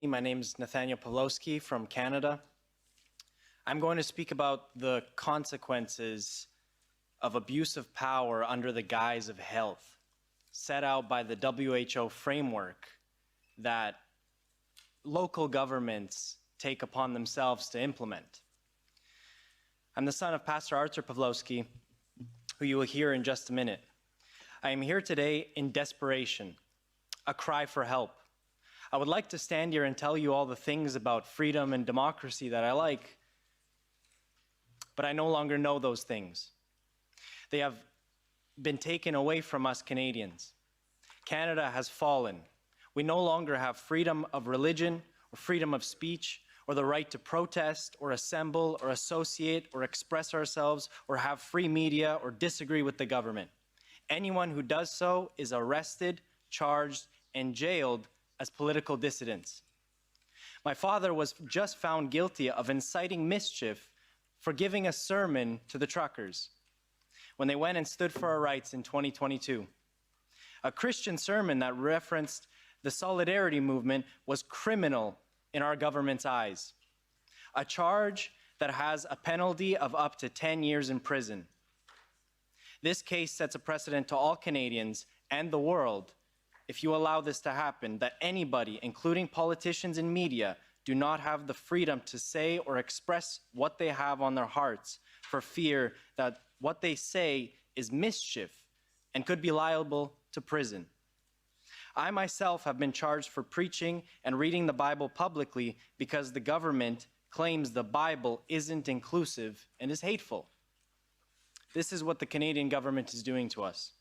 My name is Nathaniel Pawlowski from Canada. I'm going to speak about the consequences of abuse of power under the guise of health, set out by the WHO framework that local governments take upon themselves to implement. I'm the son of Pastor Arthur Pawlowski, who you will hear in just a minute. I am here today in desperation, a cry for help. I would like to stand here and tell you all the things about freedom and democracy that I like, but I no longer know those things. They have been taken away from us Canadians. Canada has fallen. We no longer have freedom of religion or freedom of speech or the right to protest or assemble or associate or express ourselves or have free media or disagree with the government. Anyone who does so is arrested, charged, and jailed as political dissidents. My father was just found guilty of inciting mischief for giving a sermon to the truckers when they went and stood for our rights in 2022. A Christian sermon that referenced the solidarity movement was criminal in our government's eyes. A charge that has a penalty of up to 10 years in prison. This case sets a precedent to all Canadians and the world if you allow this to happen, that anybody, including politicians and media, do not have the freedom to say or express what they have on their hearts for fear that what they say is mischief and could be liable to prison. I myself have been charged for preaching and reading the Bible publicly because the government claims the Bible isn't inclusive and is hateful. This is what the Canadian government is doing to us.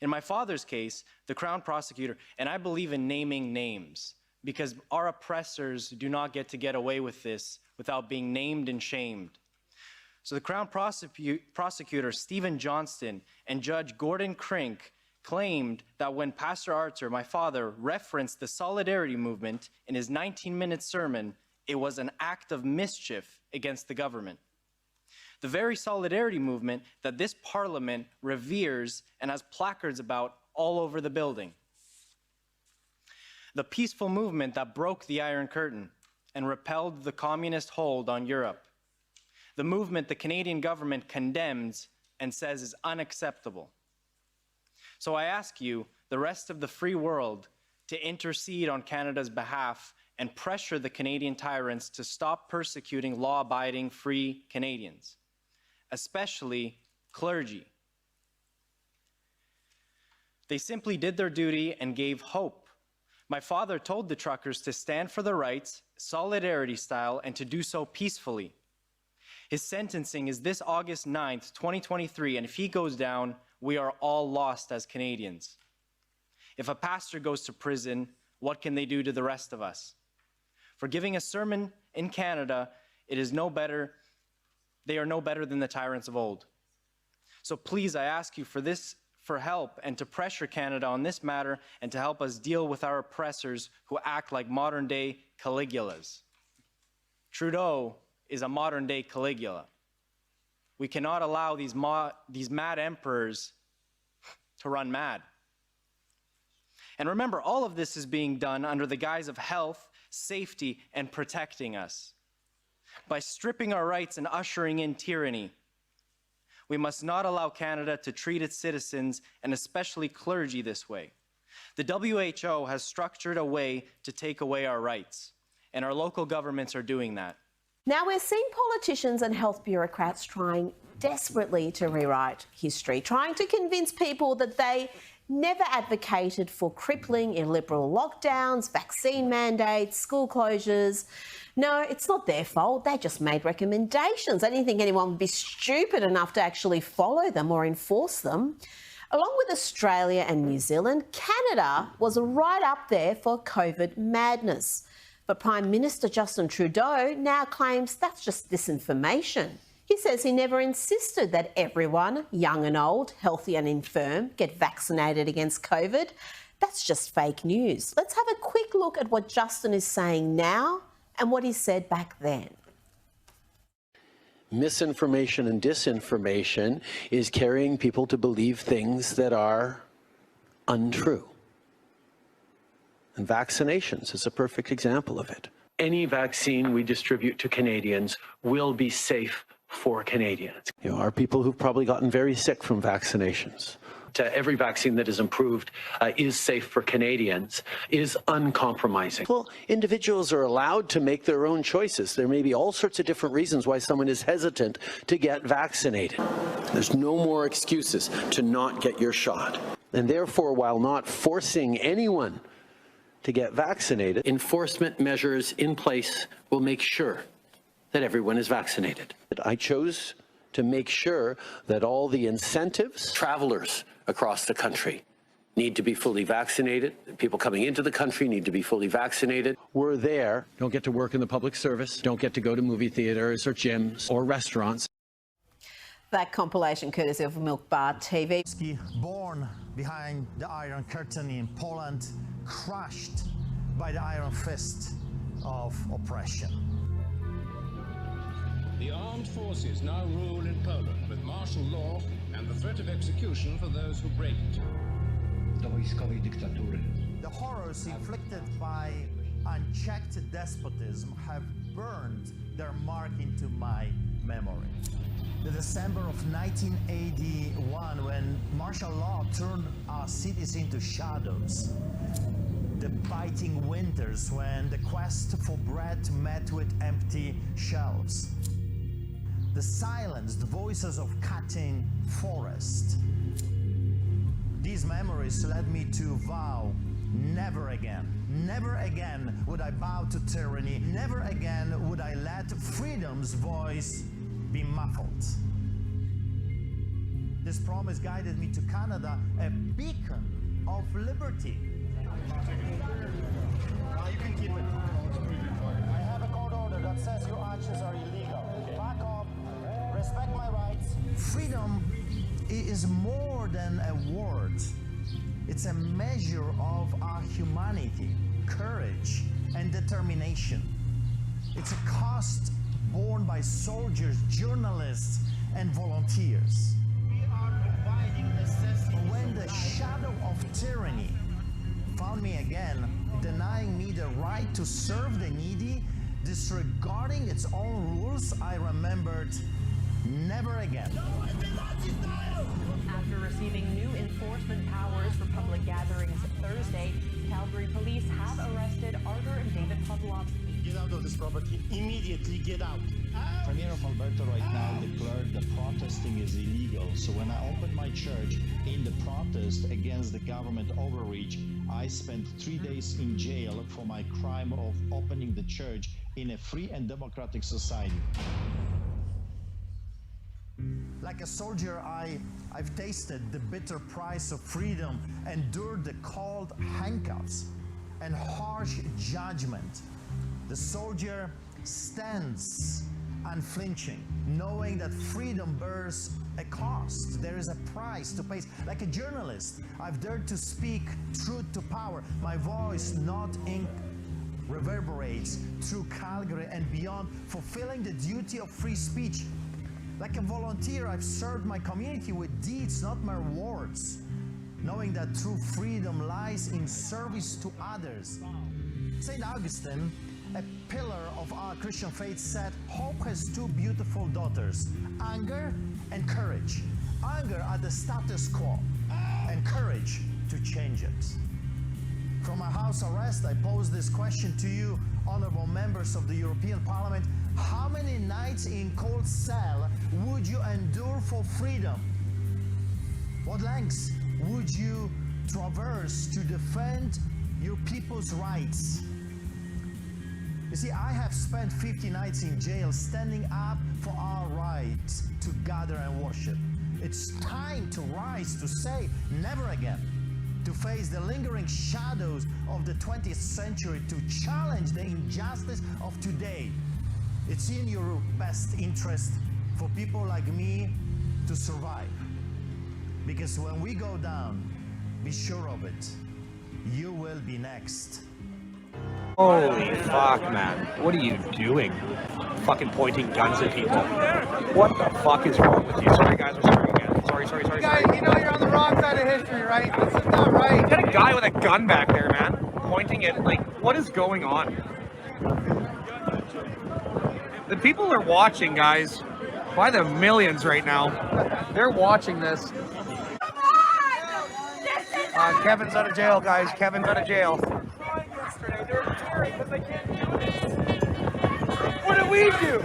In my father's case, the Crown prosecutor, and I believe in naming names because our oppressors do not get to get away with this without being named and shamed. So the Crown prosecutor, Stephen Johnston, and Judge Gordon Crink claimed that when Pastor Arthur, my father, referenced the solidarity movement in his 19-minute sermon, it was an act of mischief against the government. The very solidarity movement that this parliament reveres and has placards about all over the building. The peaceful movement that broke the Iron Curtain and repelled the communist hold on Europe. The movement the Canadian government condemns and says is unacceptable. So I ask you, the rest of the free world, to intercede on Canada's behalf and pressure the Canadian tyrants to stop persecuting law-abiding free Canadians, especially clergy. They simply did their duty and gave hope. My father told the truckers to stand for their rights, solidarity style, and to do so peacefully. His sentencing is this August 9th, 2023, and if he goes down, we are all lost as Canadians. If a pastor goes to prison, what can they do to the rest of us? For giving a sermon in Canada, they are no better than the tyrants of old. So please, I ask you for help and to pressure Canada on this matter and to help us deal with our oppressors who act like modern-day Caligulas. Trudeau is a modern-day Caligula. We cannot allow these mad emperors to run mad. And remember, all of this is being done under the guise of health, safety, and protecting us. By stripping our rights and ushering in tyranny, we must not allow Canada to treat its citizens, and especially clergy, this way. The WHO has structured a way to take away our rights, and our local governments are doing that. Now we're seeing politicians and health bureaucrats trying desperately to rewrite history, trying to convince people that they never advocated for crippling illiberal lockdowns, vaccine mandates, school closures. No, it's not their fault. They just made recommendations. I didn't think anyone would be stupid enough to actually follow them or enforce them. Along with Australia and New Zealand, Canada was right up there for COVID madness. But Prime Minister Justin Trudeau now claims that's just disinformation. He says he never insisted that everyone, young and old, healthy and infirm, get vaccinated against COVID. That's just fake news. Let's have a quick look at what Justin is saying now and what he said back then. Misinformation and disinformation is carrying people to believe things that are untrue. And vaccinations is a perfect example of it. Any vaccine we distribute to Canadians will be safe for Canadians. You know, our people who've probably gotten very sick from vaccinations. Every vaccine that is improved is safe for Canadians, is uncompromising. Well, individuals are allowed to make their own choices. There may be all sorts of different reasons why someone is hesitant to get vaccinated. There's no more excuses to not get your shot. And therefore, while not forcing anyone to get vaccinated, enforcement measures in place will make sure that everyone is vaccinated. I chose to make sure that all the incentives, travelers across the country need to be fully vaccinated. People coming into the country need to be fully vaccinated. We're there. Don't get to work in the public service. Don't get to go to movie theaters or gyms or restaurants. That compilation courtesy of Milk Bar TV. Born behind the Iron Curtain in Poland, crushed by the iron fist of oppression. The armed forces now rule in Poland with martial law and the threat of execution for those who break it. The horrors inflicted by unchecked despotism have burned their mark into my memory. The December of 1981, when martial law turned our cities into shadows. The biting winters when the quest for bread met with empty shelves. The silenced voices of cutting forest. These memories led me to vow, never again would I bow to tyranny, never again would I let freedom's voice be muffled. This promise guided me to Canada, a beacon of liberty. You can keep it. I have a court order that says your actions are illegal. Back off. Respect my rights. Freedom is more than a word. It's a measure of our humanity, courage, and determination. It's a cost borne by soldiers, journalists, and volunteers. We are providing necessities. When the shadow of tyranny found me again, denying me the right to serve the needy, disregarding its own rules, I remembered, never again. After receiving new enforcement powers for public gatherings Thursday, Calgary police have arrested Arthur and David Podolsky. Get out of this property. Immediately get out. Premier of Alberta right now declared that protesting is illegal. So when I opened my church in the protest against the government overreach, I spent 3 days in jail for my crime of opening the church in a free and democratic society. Like a soldier, I've tasted the bitter price of freedom, endured the cold handcuffs and harsh judgment. The soldier stands unflinching, knowing that freedom bears a cost. There is a price to pay. Like a journalist, I've dared to speak truth to power. My voice, not ink, reverberates through Calgary and beyond, fulfilling the duty of free speech. Like a volunteer, I've served my community with deeds, not mere words, knowing that true freedom lies in service to others. St. Augustine, a pillar of our Christian faith, said, hope has two beautiful daughters, anger and courage. Anger at the status quo, and courage to change it. From my house arrest, I pose this question to you, honorable members of the European Parliament. How many nights in cold cell would you endure for freedom? What lengths would you traverse to defend your people's rights? You see, I have spent 50 nights in jail standing up for our right to gather and worship. It's time to rise, to say never again, to face the lingering shadows of the 20th century, to challenge the injustice of today. It's in your best interest for people like me to survive. Because when we go down, be sure of it, you will be next. Holy fuck, man. What are you doing? Fucking pointing guns at people. What the fuck is wrong with you? Sorry, guys. We're sorry again. Sorry. Guys, you know you're on the wrong side of history, right? This is not right. You got a guy with a gun back there, man. pointing it. Like, what is going on? The people are watching, guys, by the millions right now. They're watching this. Kevin's out of jail, guys. Kevin's out of jail. What do we do?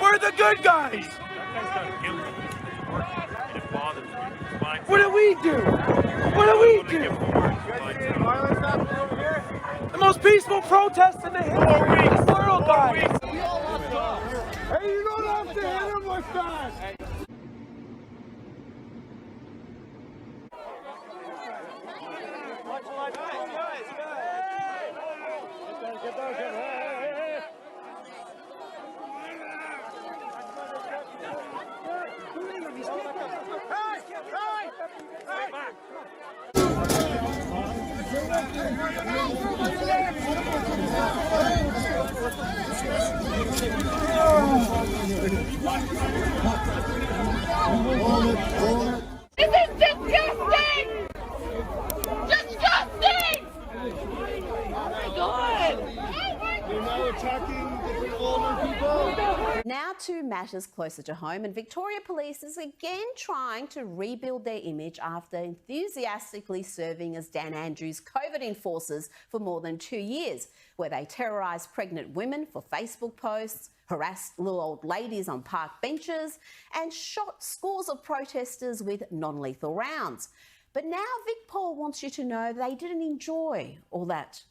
We're the good guys. What do we do? What do we do? The most peaceful protest in the history of the world, guys. Hey, you don't have to hit him like that. This is disgusting! Disgusting! Oh my God! You're now attacking the older people. Now to matters closer to home, and Victoria Police is again trying to rebuild their image after enthusiastically serving as Dan Andrews' COVID enforcers for more than 2 years, where they terrorised pregnant women for Facebook posts, harassed little old ladies on park benches, and shot scores of protesters with non-lethal rounds. But now VicPol wants you to know they didn't enjoy all that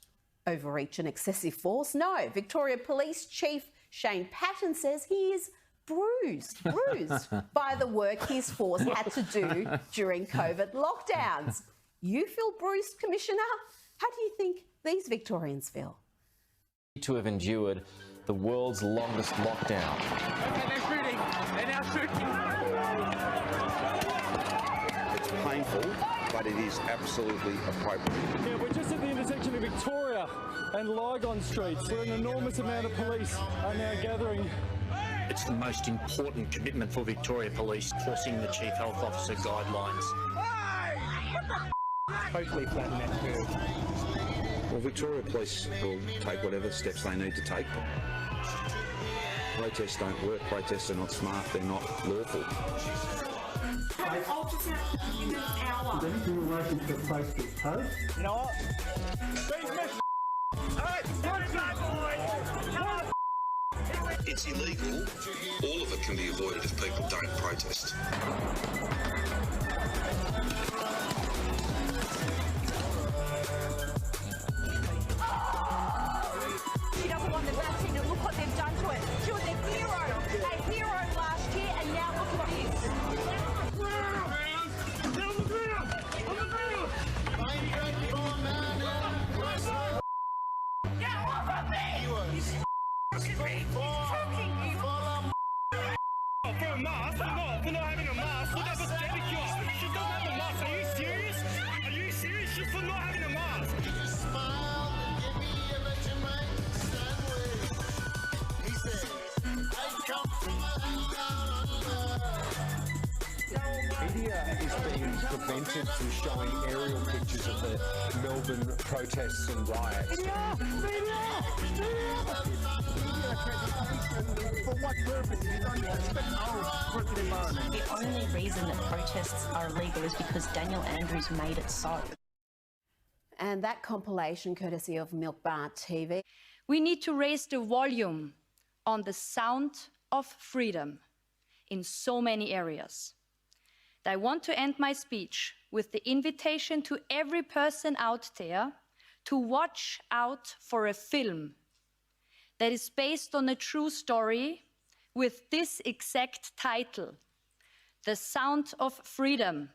overreach and excessive force. No, Victoria Police Chief Shane Patton says he is bruised by the work his force had to do during COVID lockdowns. You feel bruised, Commissioner? How do you think these Victorians feel? To have endured the world's longest lockdown. Okay, they're shooting. They're now shooting. It's painful, but it is absolutely appropriate. Yeah, we're just at the intersection of Victoria and Lygon Streets, where an enormous amount of police are now gathering. It's the most important commitment for Victoria Police, forcing the Chief Health Officer guidelines. Hopefully flatten that curve. Well, Victoria Police will take whatever steps they need to take. Protests don't work. Protests are not smart. They're not lawful. You know what? It's illegal. All of it can be avoided if people don't protest. She doesn't want the vaccine, and look what they've done to it. She was a hero last year, and now look at this. Get off of me! For a mask, for not having a mask, look, that's ridiculous. She doesn't have a mask. Are you serious? Are you serious? Just for not having a mask. Media is being prevented from showing aerial pictures of the Melbourne protests and riots. For what purpose? You don't expect our working environment. The only reason that protests are illegal is because Daniel Andrews made it so. And that compilation, courtesy of Milk Bar TV. We need to raise the volume on the sound of freedom in so many areas. I want to end my speech with the invitation to every person out there to watch out for a film that is based on a true story with this exact title, The Sound of Freedom,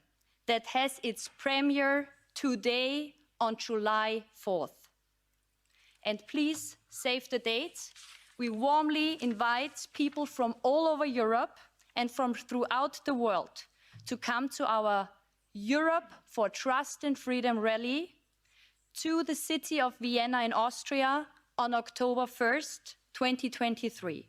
that has its premiere today on July 4th. And please save the date. We warmly invite people from all over Europe and from throughout the world to come to our Europe for Trust and Freedom rally to the city of Vienna in Austria on October 1st, 2023.